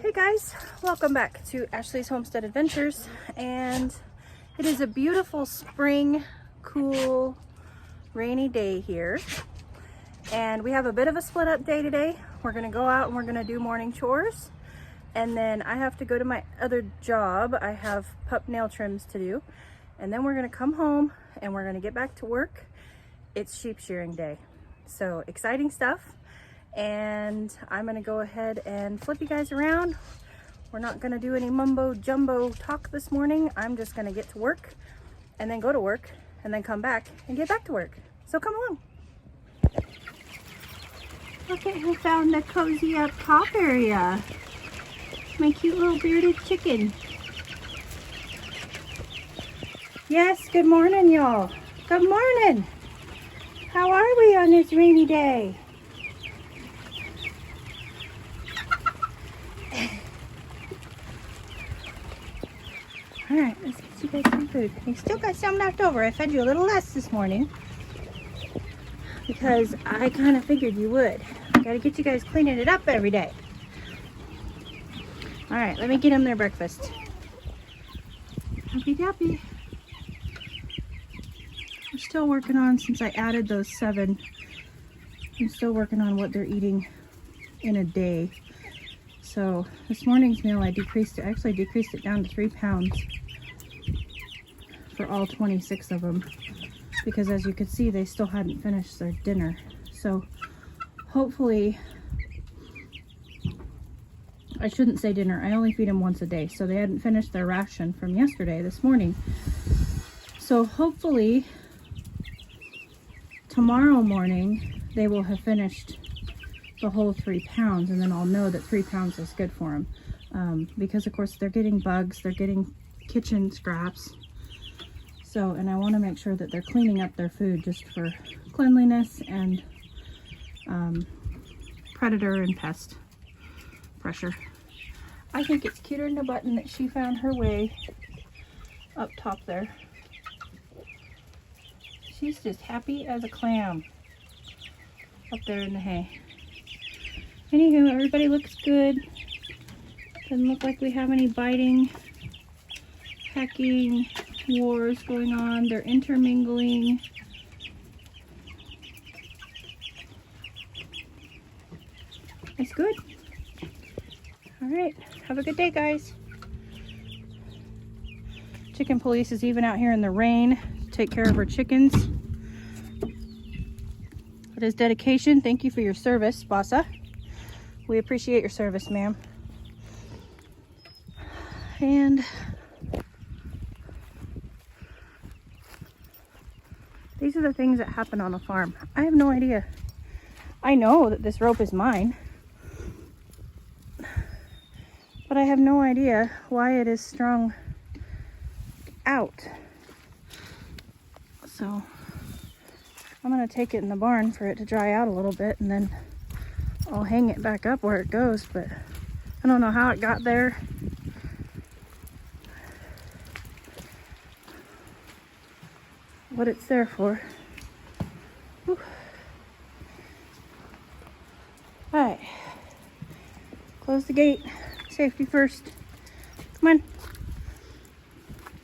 Hey guys, welcome back to Ashley's Homestead Adventures, and it is a beautiful spring, cool, rainy day here, and we have a bit of a split up day today. We're gonna go out and we're gonna do morning chores, and then I have to go to my other job. I have pup nail trims to do, and then we're gonna come home and we're gonna get back to work. It's sheep shearing day, so exciting stuff. And I'm gonna go ahead and flip you guys around. We're not gonna do any mumbo jumbo talk this morning. I'm just gonna get to work and then go to work and then come back and get back to work. So come along. Look at who found the cozy up top area. My cute little bearded chicken. Yes, good morning y'all. Good morning. How are we on this rainy day? All right, let's get you guys some food. You still got some left over. I fed you a little less this morning because I kind of figured you would. I gotta get you guys cleaning it up every day. All right, let me get them their breakfast. Happy dappy. We're still working on, since I added those 7, I'm still working on what they're eating in a day. So this morning's meal, I decreased it down to 3 pounds for all 26 of them, because as you could see, they still hadn't finished their dinner. So hopefully, I shouldn't say dinner, I only feed them once a day, so they hadn't finished their ration from yesterday, this morning. So hopefully tomorrow morning they will have finished the whole 3 pounds, and then I'll know that 3 pounds is good for them, because of course they're getting bugs, they're getting kitchen scraps. So, and I want to make sure that they're cleaning up their food just for cleanliness and predator and pest pressure. I think it's cuter than a button that she found her way up top there. She's just happy as a clam up there in the hay. Anywho, everybody looks good. Doesn't look like we have any biting, pecking wars going on. They're intermingling. It's good. All right, have a good day, guys. Chicken police is even out here in the rain to take care of our chickens. It is dedication. Thank you for your service, Bossa. We appreciate your service, ma'am. And these are the things that happen on a farm. I have no idea. I know that this rope is mine, but I have no idea why it is strung out. So I'm gonna take it in the barn for it to dry out a little bit, and then I'll hang it back up where it goes, but I don't know how it got there. What it's there for. Whew. All right, close the gate. Safety first. Come on.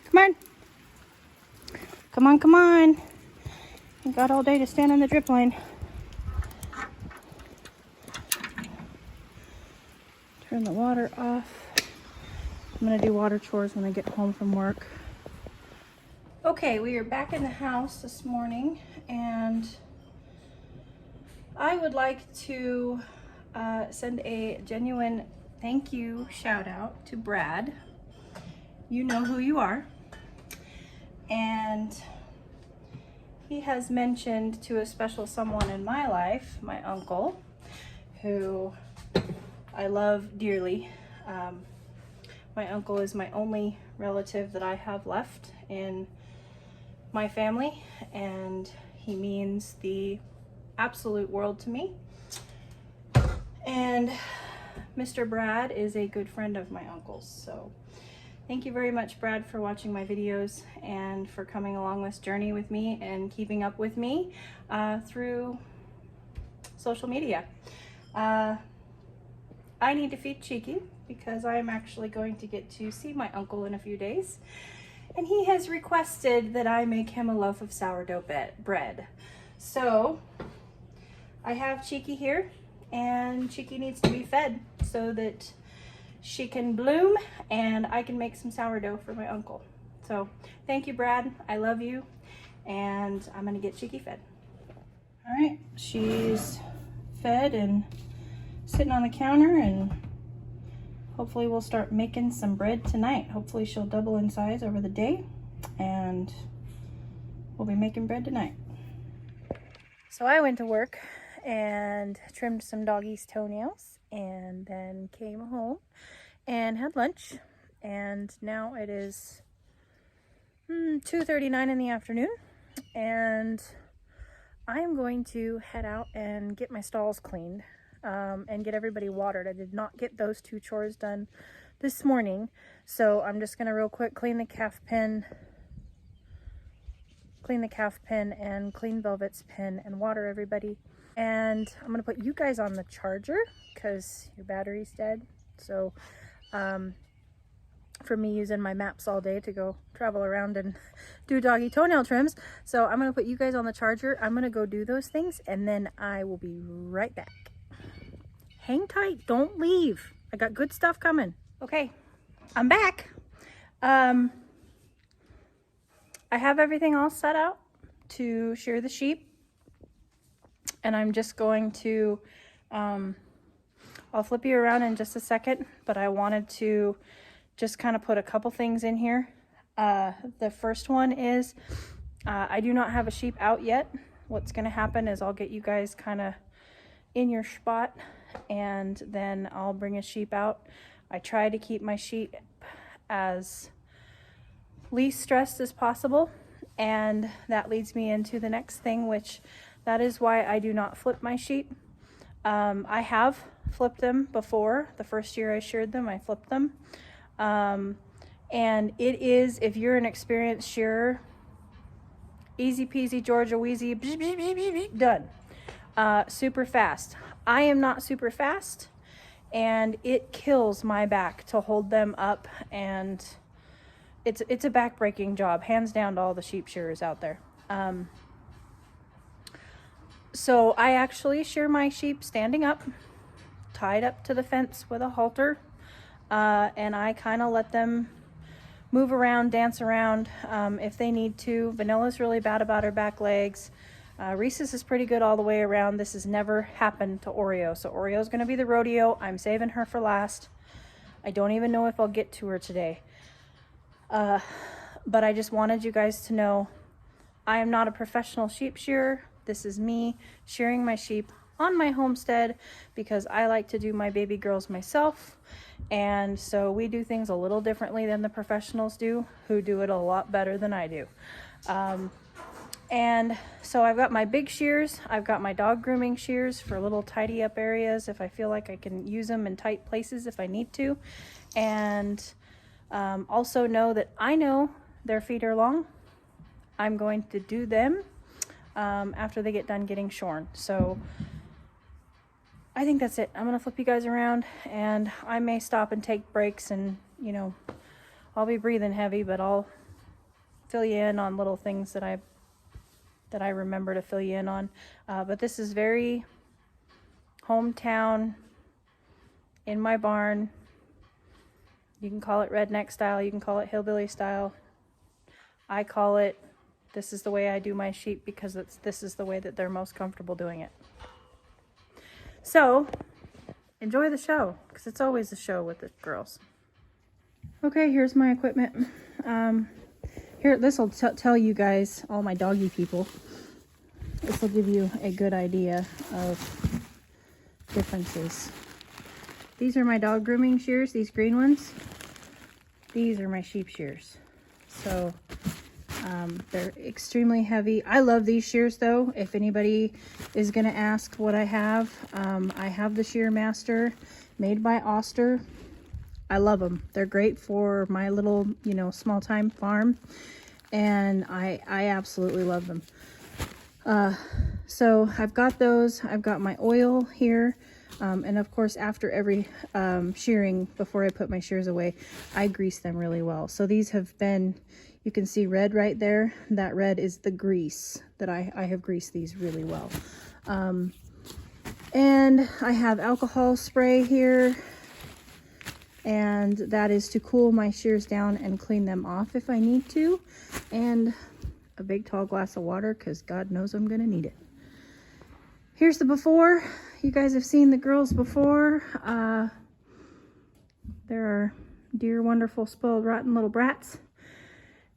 Come on. Come on, come on. You got all day to stand in the drip line. Turn the water off. I'm gonna do water chores when I get home from work. Okay, we are back in the house this morning, and I would like to send a genuine thank you shout out to Brad. You know who you are. And he has mentioned to a special someone in my life, my uncle, who I love dearly. My uncle is my only relative that I have left in my family, and he means the absolute world to me. And Mr. Brad is a good friend of my uncle's. So thank you very much, Brad, for watching my videos and for coming along this journey with me and keeping up with me through social media. I need to feed Cheeky because I am actually going to get to see my uncle in a few days. And he has requested that I make him a loaf of sourdough bread. So I have Cheeky here, and Cheeky needs to be fed so that she can bloom and I can make some sourdough for my uncle. So thank you, Brad. I love you, and I'm gonna get Cheeky fed. All right, she's fed and sitting on the counter, and hopefully we'll start making some bread tonight. Hopefully she'll double in size over the day, and we'll be making bread tonight. So I went to work and trimmed some doggies' toenails, and then came home and had lunch, and now it is 2:39 in the afternoon, and I'm going to head out and get my stalls cleaned and get everybody watered. I did not get those 2 chores done this morning, so I'm just gonna real quick clean the calf pen and clean Velvet's pen and water everybody. And I'm gonna put you guys on the charger because your battery's dead. So for me using my maps all day to go travel around and do doggy toenail trims. So I'm gonna put you guys on the charger. I'm gonna go do those things, and then I will be right back. Hang tight, don't leave. I got good stuff coming. Okay, I'm back. I have everything all set out to shear the sheep, and I'm just going to, I'll flip you around in just a second, but I wanted to just kind of put a couple things in here. The first one is, I do not have a sheep out yet. What's gonna happen is I'll get you guys kind of in your spot, and then I'll bring a sheep out. I try to keep my sheep as least stressed as possible, and that leads me into the next thing, which that is why I do not flip my sheep. I have flipped them before. The first year I sheared them, I flipped them. And it is, if you're an experienced shearer, easy peasy Georgia wheezy, done. Super fast. I am not super fast, and it kills my back to hold them up, and it's a back-breaking job, hands down to all the sheep shearers out there. So I actually shear my sheep standing up, tied up to the fence with a halter, and I kind of let them move around, dance around if they need to. Vanilla's really bad about her back legs. Reese's is pretty good all the way around. This has never happened to Oreo, so Oreo's going to be the rodeo. I'm saving her for last. I don't even know if I'll get to her today. But I just wanted you guys to know I am not a professional sheep shearer. This is me shearing my sheep on my homestead because I like to do my baby girls myself, and so we do things a little differently than the professionals do, who do it a lot better than I do. And so I've got my big shears, I've got my dog grooming shears for little tidy up areas if I feel like I can use them in tight places if I need to, and also know that I know their feet are long. I'm going to do them after they get done getting shorn. So I think that's it. I'm gonna flip you guys around, and I may stop and take breaks, and you know, I'll be breathing heavy, but I'll fill you in on little things that I remember to fill you in on. But this is very hometown, in my barn. You can call it redneck style, you can call it hillbilly style. I call it, this is the way I do my sheep because this is the way that they're most comfortable doing it. So enjoy the show, because it's always a show with the girls. Okay, here's my equipment. Here, this will tell you guys, all my doggy people, this will give you a good idea of differences. These are my dog grooming shears, these green ones. These are my sheep shears. So they're extremely heavy. I love these shears though. If anybody is gonna ask what I have the Shear Master made by Oster. I love them. They're great for my little, you know, small time farm, and I absolutely love them. So I've got those. I've got my oil here. And of course, after every shearing, before I put my shears away, I grease them really well. So these have been, you can see red right there. That red is the grease that I have greased these really well. And I have alcohol spray here, and that is to cool my shears down and clean them off if I need to. And a big tall glass of water, because God knows I'm gonna need it. Here's the before. You guys have seen the girls before. There are dear, wonderful, spoiled, rotten little brats.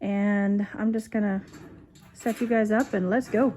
And I'm just gonna set you guys up and let's go.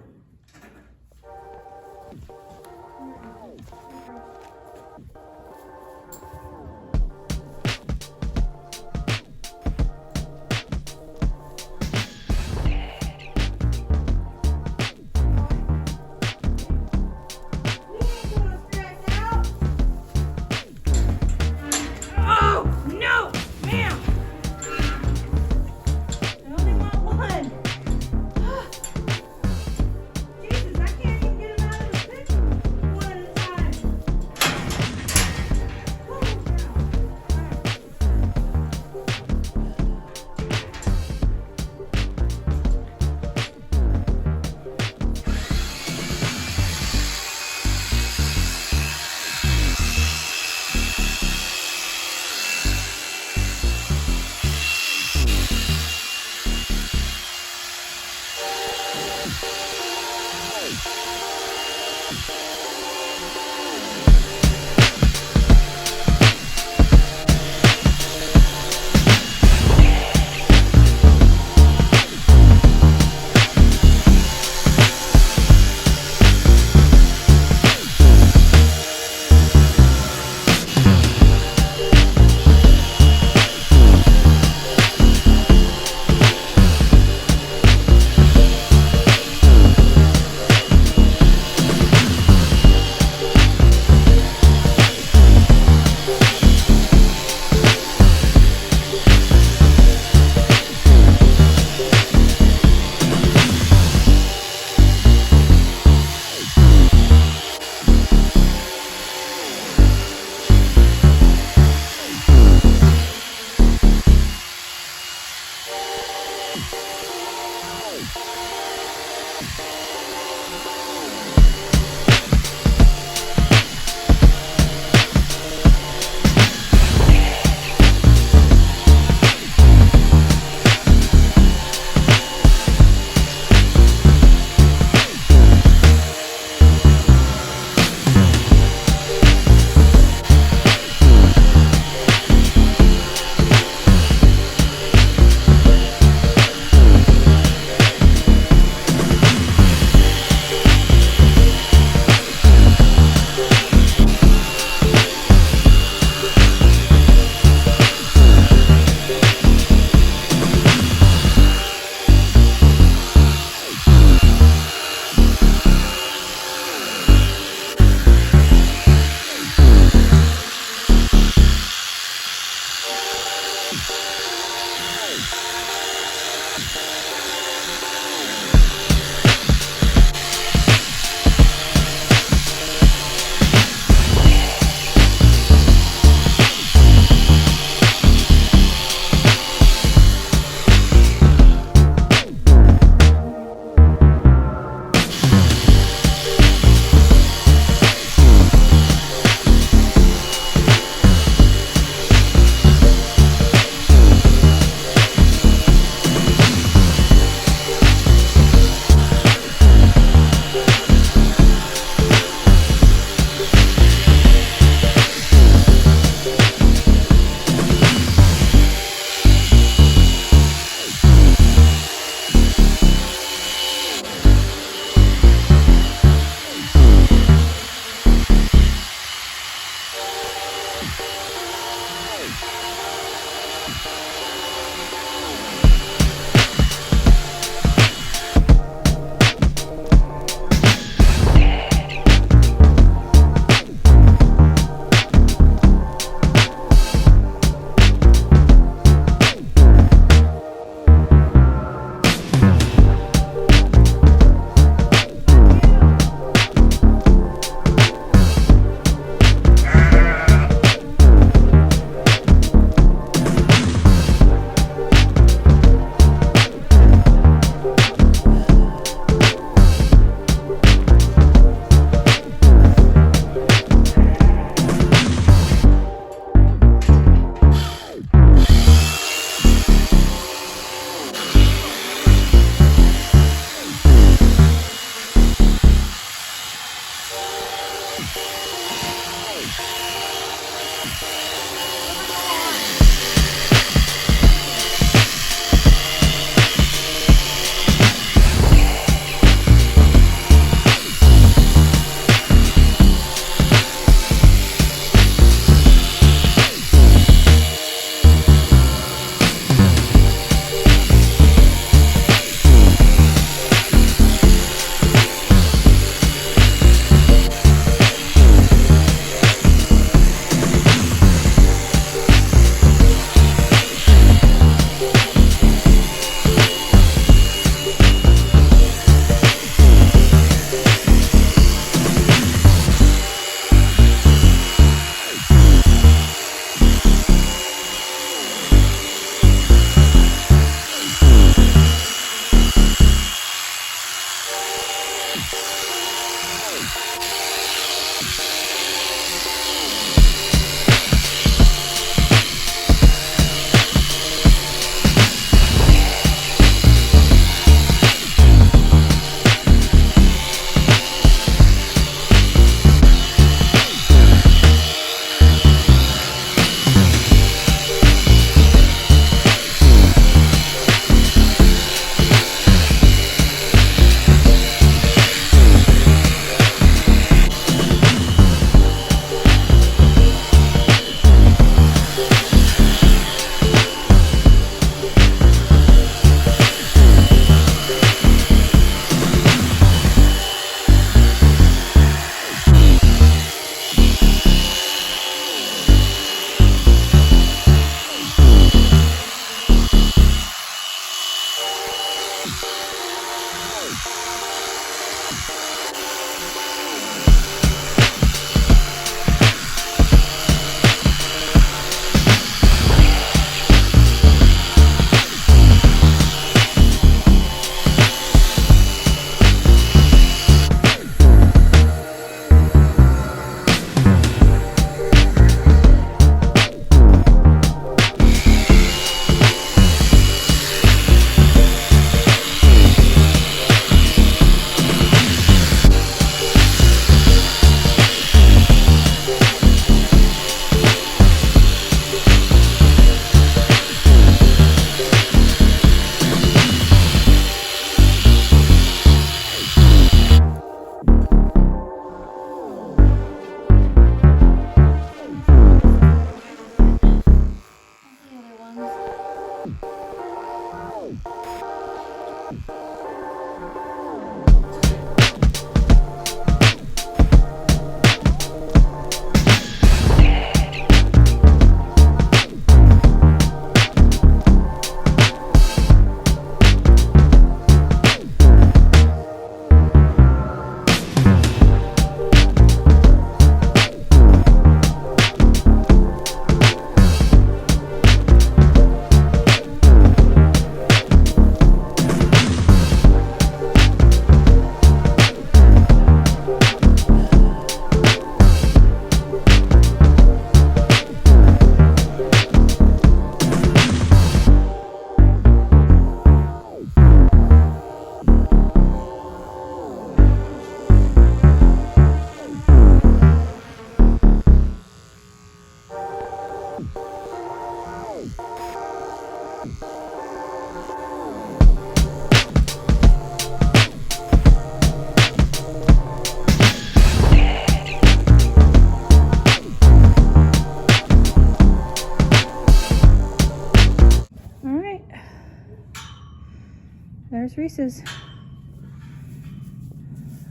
There's Reese's.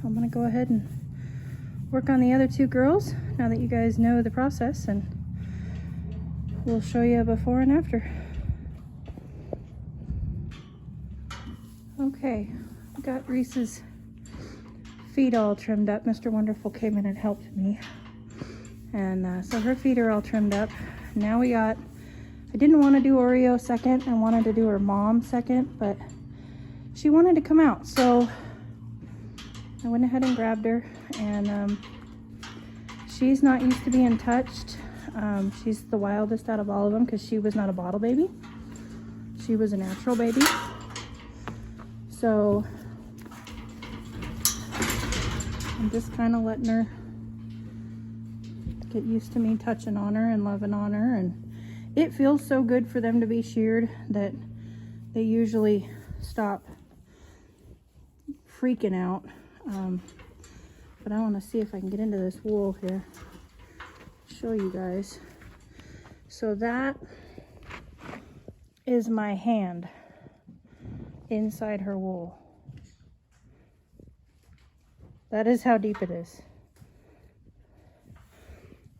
I'm gonna go ahead and work on the other two girls now that you guys know the process, and we'll show you before and after. Okay, got Reese's feet all trimmed up. Mr. Wonderful came in and helped me, and so her feet are all trimmed up. Now I didn't want to do Oreo second. I wanted to do her mom second, but she wanted to come out, so I went ahead and grabbed her, and she's not used to being touched. She's the wildest out of all of them because she was not a bottle baby. She was a natural baby. So I'm just kind of letting her get used to me touching on her and loving on her, and it feels so good for them to be sheared that they usually stop freaking out. But I want to see if I can get into this wool here, show you guys. So that is my hand inside her wool. That is how deep it is.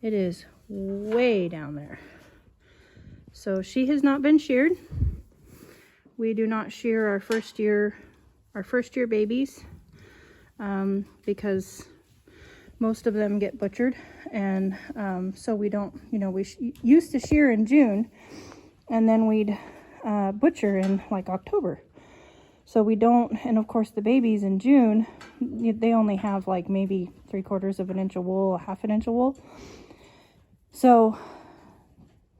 It is way down there. So she has not been sheared. We do not shear our first year babies because most of them get butchered, and so we don't, we used to shear in June, and then we'd butcher in like October. So we don't, and of course the babies in June, they only have like maybe 3/4 of an inch of wool, 1/2 inch of wool. So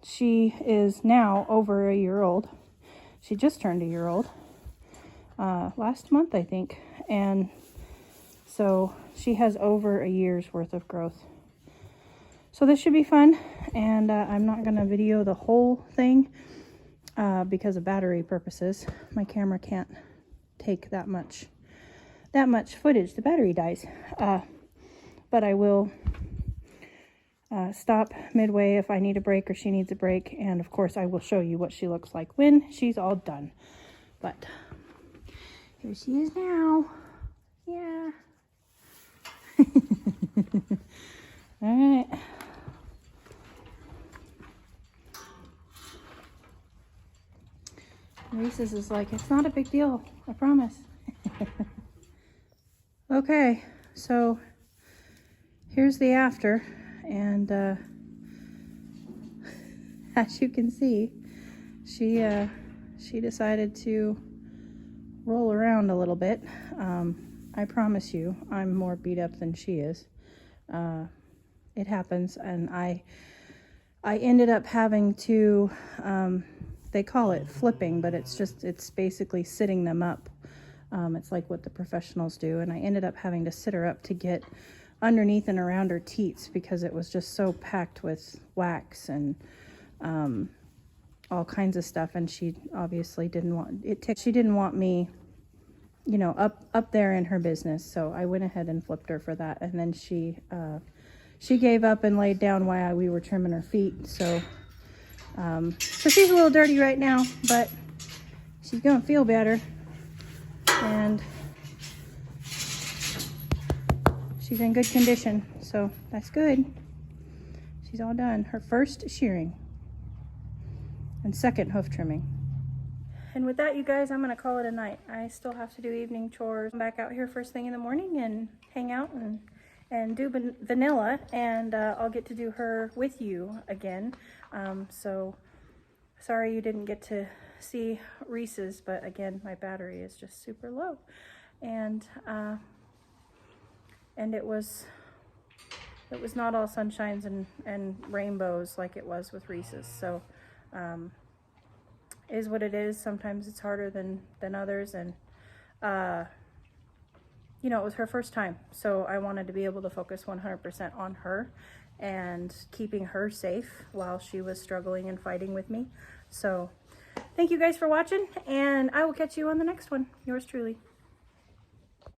she is now over a year old. She just turned a year old last month, I think, and so she has over a year's worth of growth. So this should be fun, and I'm not going to video the whole thing because of battery purposes. My camera can't take that much footage. The battery dies. But I will stop midway if I need a break or she needs a break, and of course I will show you what she looks like when she's all done. But here she is now. Yeah. All right. Reese's is like, it's not a big deal, I promise. Okay, so here's the after, and as you can see, she decided to roll around a little bit. I promise you, I'm more beat up than she is. It happens, and I ended up having to, they call it flipping, but it's basically sitting them up. It's like what the professionals do, and I ended up having to sit her up to get underneath and around her teats because it was just so packed with wax and all kinds of stuff, and she obviously didn't want it. She didn't want me, up there in her business, so I went ahead and flipped her for that, and then she gave up and laid down while we were trimming her feet. So she's a little dirty right now, but she's gonna feel better, and she's in good condition, so that's good. She's all done. Her first shearing and second hoof trimming. And with that, you guys, I'm gonna call it a night. I still have to do evening chores. I'm back out here first thing in the morning and hang out and do vanilla, and I'll get to do her with you again. So sorry you didn't get to see Reese's, but again, my battery is just super low, and it was not all sunshines and rainbows like it was with Reese's. So is what it is. Sometimes it's harder than others, and it was her first time, so I wanted to be able to focus 100% on her and keeping her safe while she was struggling and fighting with me. So thank you guys for watching, and I will catch you on the next one. Yours truly.